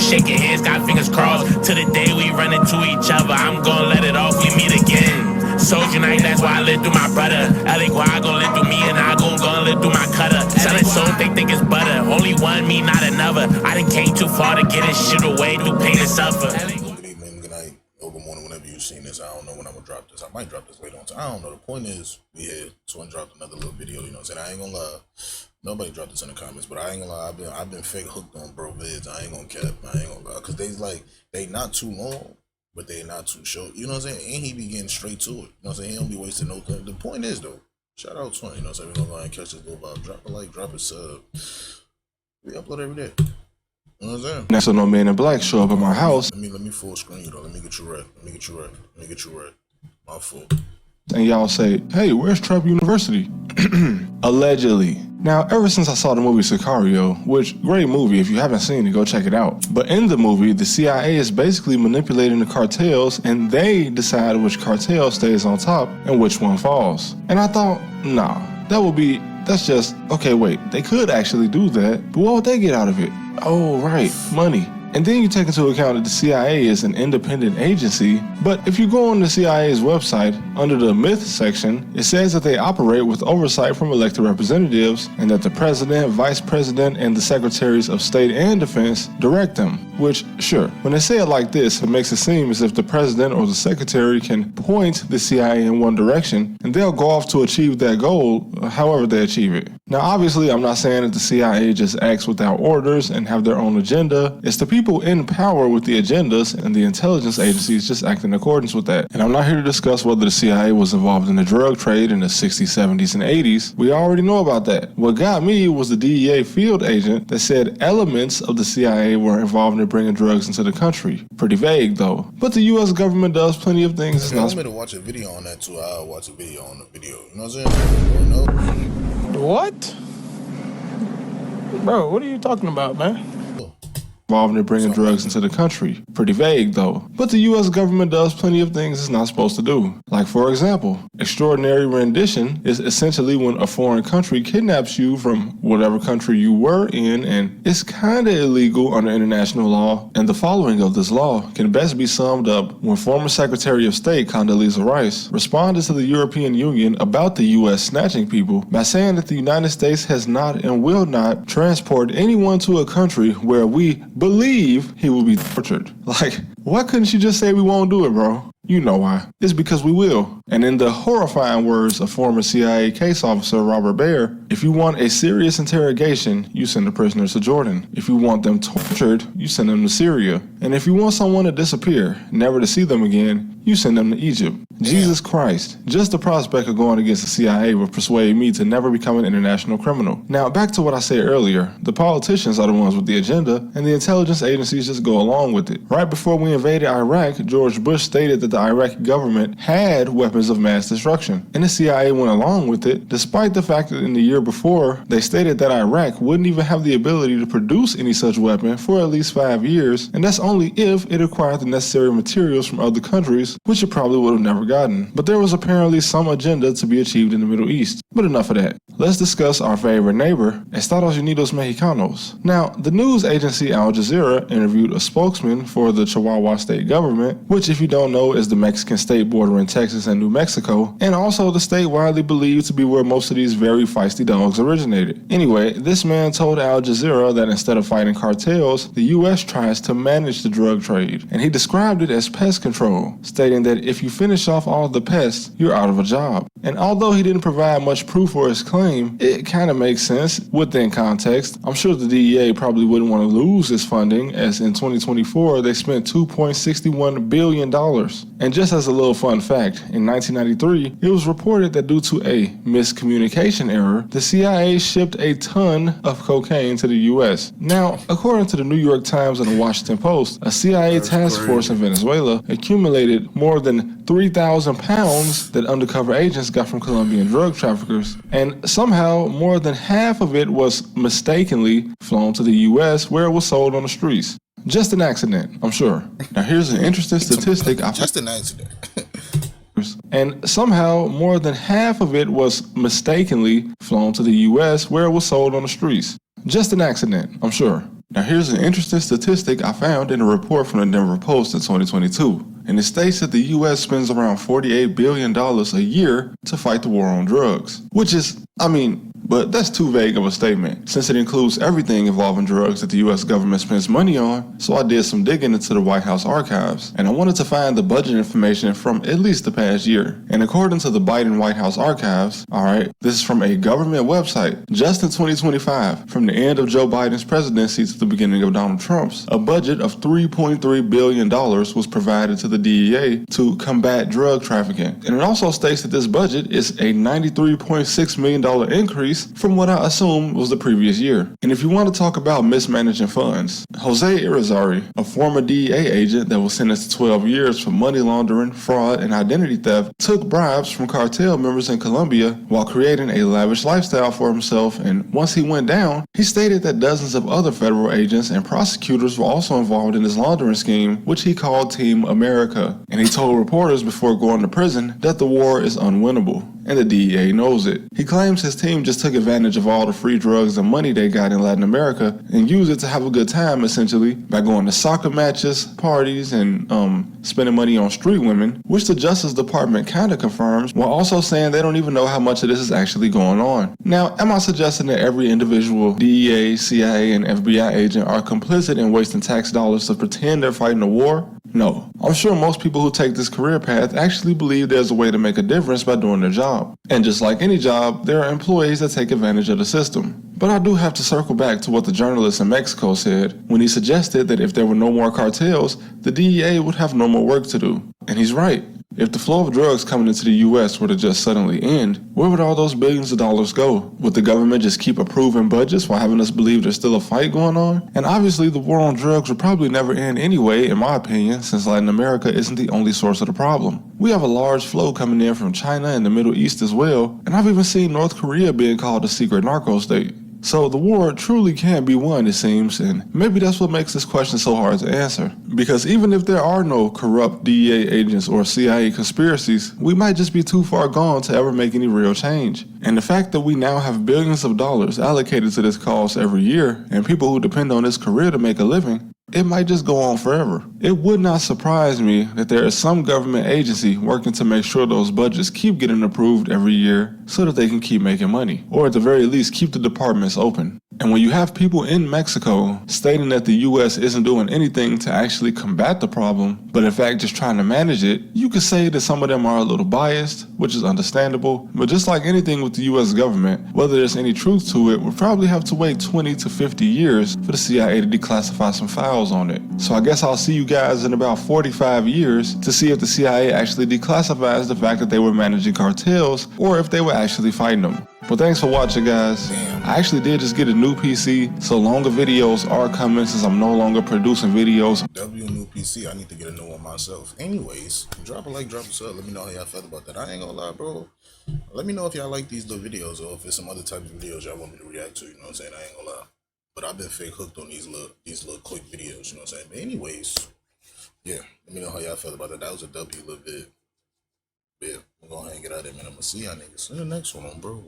shaking hands, got fingers crossed. To the day we run into each other, I'm gonna let it off, we meet again. Soldier night, that's why I live through my brother. Alec, why I gon' live through me and I gonna live through my cutter. Selling so think it's butter. Only one, me, not another. I done came too far to get this shit away, through pain and suffer. Good evening, good night, or good morning, whenever you've seen this. I don't know when I'm gonna drop this. I might drop this later on. I don't know. The point is, we had Twin dropped another little video, you know what I'm saying? I ain't gonna lie. Nobody dropped this in the comments, but I ain't gonna lie. I've been fake hooked on bro vids. I ain't gonna cap. I ain't gonna lie. Cause they not too long, but they not too short. You know what I'm saying? And he be getting straight to it. You know what I'm saying? He don't be wasting no time. The point is though, shout out Twin. You know what I'm saying? We gonna go and catch this little vibe. Drop a like, drop a sub. We upload every day. You know what I'm saying? Next to no man in black show up at my house. Let me full screen you though. Let me get you right. Let me get you right. My fault. And y'all say, hey, where's Trump University? Allegedly. Now, ever since I saw the movie Sicario, which, great movie, if you haven't seen it, go check it out. But in the movie, the CIA is basically manipulating the cartels, and they decide which cartel stays on top and which one falls. And I thought, nah, that's just, okay, wait, they could actually do that, but what would they get out of it? Oh, right, money. And then you take into account that the CIA is an independent agency, but if you go on the CIA's website, under the myth section, it says that they operate with oversight from elected representatives and that the president, vice president, and the secretaries of state and defense direct them. Which, sure, when they say it like this, it makes it seem as if the president or the secretary can point the CIA in one direction and they'll go off to achieve that goal however they achieve it. Now, obviously, I'm not saying that the CIA just acts without orders and have their own agenda. It's the people in power with the agendas and the intelligence agencies just act in accordance with that. And I'm not here to discuss whether the CIA was involved in the drug trade in the 60s, 70s, and 80s. We already know about that. What got me was the DEA field agent that said elements of the CIA were involved in bringing drugs into the country. Pretty vague though. But the US government does plenty of things. If you want me to watch a video on that too, I'll watch a video on the video. You know what I'm saying? What? Bro, what are you talking about, man? Involved in bringing drugs into the country. Pretty vague though. But the US government does plenty of things it's not supposed to do. Like for example, extraordinary rendition is essentially when a foreign country kidnaps you from whatever country you were in, and it's kinda illegal under international law. And the following of this law can best be summed up when former Secretary of State Condoleezza Rice responded to the European Union about the US snatching people by saying that the United States has not and will not transport anyone to a country where we believe he will be tortured. Like, why couldn't you just say we won't do it, bro? You know why. It's because we will. And in the horrifying words of former CIA case officer Robert Baer, if you want a serious interrogation, you send the prisoners to Jordan. If you want them tortured, you send them to Syria. And if you want someone to disappear, never to see them again, you send them to Egypt. Jesus Christ. Just the prospect of going against the CIA would persuade me to never become an international criminal. Now, back to what I said earlier. The politicians are the ones with the agenda, and the intelligence agencies just go along with it. Right before we invaded Iraq, George Bush stated that the Iraqi government had weapons of mass destruction, and the CIA went along with it, despite the fact that in the year before, they stated that Iraq wouldn't even have the ability to produce any such weapon for at least 5 years, and that's only if it acquired the necessary materials from other countries, which it probably would have never gotten. But there was apparently some agenda to be achieved in the Middle East. But enough of that. Let's discuss our favorite neighbor, Estados Unidos Mexicanos. Now, the news agency Al Jazeera interviewed a spokesman for the Chihuahua state government, which if you don't know is the Mexican state bordering Texas and New Mexico, and also the state widely believed to be where most of these very feisty dogs originated. Anyway, this man told Al Jazeera that instead of fighting cartels, the US tries to manage the drug trade, and he described it as pest control, stating that if you finish off all the pests, you're out of a job. And although he didn't provide much proof for his claim, it kind of makes sense within context. I'm sure the DEA probably wouldn't want to lose this funding, as in 2024 they spent $2.61 billion. And just as a little fun fact, in 1993, it was reported that due to a miscommunication error, the CIA shipped a ton of cocaine to the US. Now, according to the New York Times and the Washington Post, a CIA task force in Venezuela accumulated more than 3,000 pounds that undercover agents got from Colombian drug traffickers, and somehow more than half of it was mistakenly flown to the US where it was sold on the streets. Just an accident, I'm sure. Now here's an interesting statistic. Just an accident. And somehow more than half of it was mistakenly flown to the US where it was sold on the streets. Just an accident, I'm sure. Now here's an interesting statistic I found in a report from the Denver Post in 2022. And it states that the U.S. spends around $48 billion a year to fight the war on drugs. Which is, but that's too vague of a statement, since it includes everything involving drugs that the U.S. government spends money on. So I did some digging into the White House archives, and I wanted to find the budget information from at least the past year. And according to the Biden White House archives, alright, this is from a government website, just in 2025, from the end of Joe Biden's presidency to the beginning of Donald Trump's, a budget of $3.3 billion was provided to the DEA to combat drug trafficking. And it also states that this budget is a $93.6 million increase from what I assume was the previous year. And if you want to talk about mismanaging funds, Jose Irizarry, a former DEA agent that was sentenced to 12 years for money laundering, fraud, and identity theft, took bribes from cartel members in Colombia while creating a lavish lifestyle for himself, and once he went down, he stated that dozens of other federal agents and prosecutors were also involved in his laundering scheme, which he called Team America. And he told reporters before going to prison that the war is unwinnable, and the DEA knows it. He claims his team just took advantage of all the free drugs and money they got in Latin America and used it to have a good time, essentially, by going to soccer matches, parties, and spending money on street women, which the Justice Department kind of confirms, while also saying they don't even know how much of this is actually going on. Now, am I suggesting that every individual DEA, CIA, and FBI agent are complicit in wasting tax dollars to pretend they're fighting a war? No. I'm sure most people who take this career path actually believe there's a way to make a difference by doing their job. And just like any job, there are employees that take advantage of the system. But I do have to circle back to what the journalist in Mexico said when he suggested that if there were no more cartels, the DEA would have no more work to do. And he's right. If the flow of drugs coming into the U.S. were to just suddenly end, where would all those billions of dollars go? Would the government just keep approving budgets while having us believe there's still a fight going on? And obviously the war on drugs would probably never end anyway, in my opinion, since Latin America isn't the only source of the problem. We have a large flow coming in from China and the Middle East as well, and I've even seen North Korea being called a secret narco state. So the war truly can be won, it seems, and maybe that's what makes this question so hard to answer. Because even if there are no corrupt DEA agents or CIA conspiracies, we might just be too far gone to ever make any real change. And the fact that we now have billions of dollars allocated to this cause every year, and people who depend on this career to make a living, it might just go on forever. It would not surprise me that there is some government agency working to make sure those budgets keep getting approved every year so that they can keep making money, or at the very least keep the departments open. And when you have people in Mexico stating that the US isn't doing anything to actually combat the problem, but in fact just trying to manage it, you could say that some of them are a little biased, which is understandable. But just like anything with the US government, whether there's any truth to it, we'll probably have to wait 20 to 50 years for the CIA to declassify some files on it. So I guess I'll see you guys in about 45 years to see if the CIA actually declassifies the fact that they were managing cartels or if they were actually fighting them. But thanks for watching, guys. I actually did just get a new PC, so longer videos are coming since I'm no longer producing videos. New PC, I need to get a new one myself. Anyways, drop a like, drop a sub. Let me know how y'all felt about that. I ain't gonna lie, bro. Let me know if y'all like these little videos or if there's some other type of videos y'all want me to react to. You know what I'm saying? I ain't gonna lie. But I've been fake hooked on these little quick videos. You know what I'm saying? But anyways, yeah. Let me know how y'all felt about that. That was a W little bit. Yeah, I'm gonna go ahead and get out of there, man. I'm gonna see y'all niggas in the next one, bro.